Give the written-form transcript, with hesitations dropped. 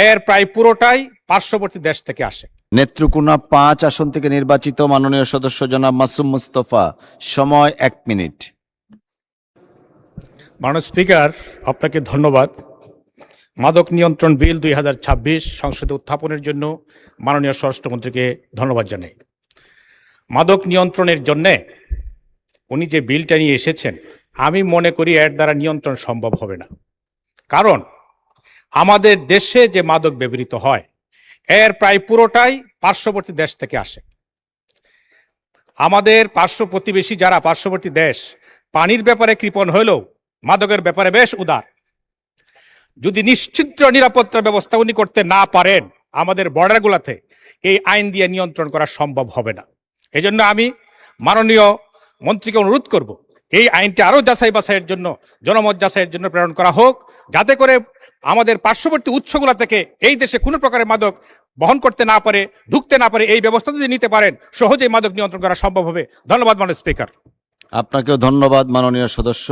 এর প্রায় পুরোটাই পার্শ্ববর্তী দেশ থেকে আসে। নেত্রকোনা ৫ আসন থেকে নির্বাচিত মাননীয় সদস্য জনাব মাসুম মুস্তফা, সময় ১ মিনিট। মাননীয় স্পিকার, আপনাকে ধন্যবাদ। মাদক নিয়ন্ত্রণ বিল ২০২৬ সংসদে উত্থাপনের জন্য মাননীয় স্বরাষ্ট্রমন্ত্রীকে ধন্যবাদ জানাই। মাদক নিয়ন্ত্রণের জন্যে উনি যে বিলটা নিয়ে এসেছেন, আমি মনে করি এর দ্বারা নিয়ন্ত্রণ সম্ভব হবে না। কারণ আমাদের দেশে যে মাদক ব্যবহৃত হয় এর প্রায় পুরোটাই পার্শ্ববর্তী দেশ থেকে আসে। আমাদের প্রতিবেশী যারা পার্শ্ববর্তী দেশ, পানির ব্যাপারে কৃপণ হলেও মাদকের ব্যাপারে বেশ উদার। যদি নিশ্চিত নিরাপত্তা ব্যবস্থা উনি করতে না পারেন, আমাদের বর্ডারগুলোতে এই আইন দিয়ে নিয়ন্ত্রণ করা সম্ভব হবে না। এই জন্য আমি মাননীয় মন্ত্রীকে অনুরোধ করব, এই আইনটি আরও যাচাই বাছাইয়ের জন্য, জনমত যাচাইয়ের জন্য প্রেরণ করা হোক, যাতে করে আমাদের পার্শ্ববর্তী উৎসগুলো থেকে এই দেশে কোনো প্রকারের মাদক বহন করতে না পারে, ঢুকতে না পারে। এই ব্যবস্থা যদি নিতে পারেন, সহজেই মাদক নিয়ন্ত্রণ করা সম্ভব হবে। ধন্যবাদ মাননীয় স্পিকার। আপনাকেও ধন্যবাদ মাননীয় সদস্য।